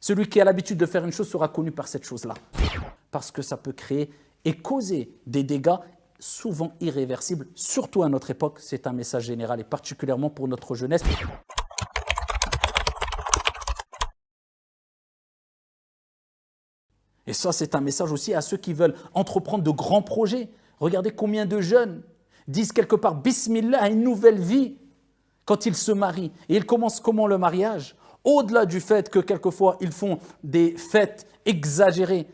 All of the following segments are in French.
Celui qui a l'habitude de faire une chose sera connu par cette chose-là. Parce que ça peut créer et causer des dégâts souvent irréversibles, surtout à notre époque. C'est un message général et particulièrement pour notre jeunesse. Et ça, c'est un message aussi à ceux qui veulent entreprendre de grands projets. Regardez combien de jeunes disent quelque part « Bismillah » à une nouvelle vie quand ils se marient. Et ils commencent comment le mariage? Au-delà du fait que quelquefois ils font des fêtes exagérées,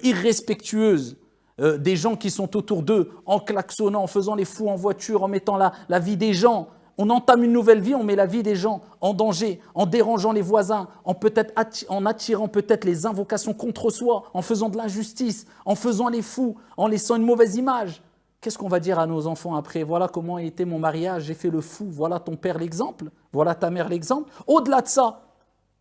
irrespectueuses, des gens qui sont autour d'eux, en klaxonnant, en faisant les fous en voiture, en mettant la vie des gens. On entame une nouvelle vie, on met la vie des gens en danger, en dérangeant les voisins, en attirant peut-être les invocations contre soi, en faisant de l'injustice, en faisant les fous, en laissant une mauvaise image. Qu'est-ce qu'on va dire à nos enfants après? Voilà comment a été mon mariage, j'ai fait le fou, voilà ton père l'exemple, voilà ta mère l'exemple. Au-delà de ça,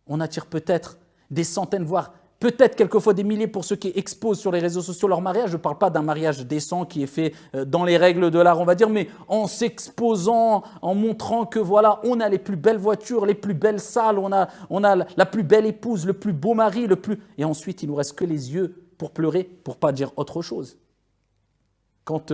on attire peut-être des centaines, voire peut-être quelquefois des milliers pour ceux qui exposent sur les réseaux sociaux leur mariage. Je ne parle pas d'un mariage décent qui est fait dans les règles de l'art, on va dire, mais en s'exposant, en montrant que voilà, on a les plus belles voitures, les plus belles salles, on a la plus belle épouse, le plus beau mari, et ensuite il ne nous reste que les yeux pour pleurer, pour ne pas dire autre chose. Quand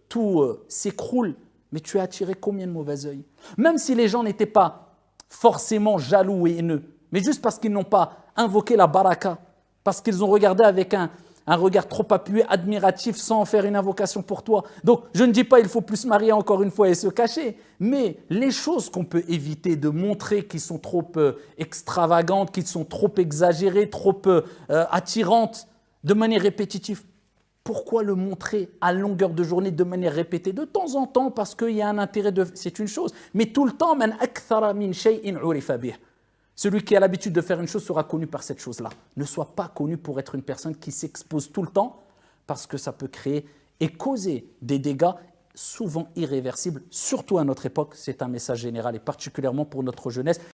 tout s'écroule, mais tu as attiré combien de mauvais œils? Même si les gens n'étaient pas forcément jaloux et haineux, mais juste parce qu'ils n'ont pas invoqué la baraka, parce qu'ils ont regardé avec un regard trop appuyé, admiratif, sans en faire une invocation pour toi. Donc, je ne dis pas qu'il faut plus se marier encore une fois et se cacher, mais les choses qu'on peut éviter de montrer qui sont trop extravagantes, qui sont trop exagérées, trop attirantes, de manière répétitive. Pourquoi le montrer à longueur de journée de manière répétée? De temps en temps, parce qu'il y a un intérêt, c'est une chose. Mais tout le temps, man akthara min shay'in urifa bih. Celui qui a l'habitude de faire une chose sera connu par cette chose-là. Ne sois pas connu pour être une personne qui s'expose tout le temps, parce que ça peut créer et causer des dégâts souvent irréversibles, surtout à notre époque. C'est un message général et particulièrement pour notre jeunesse.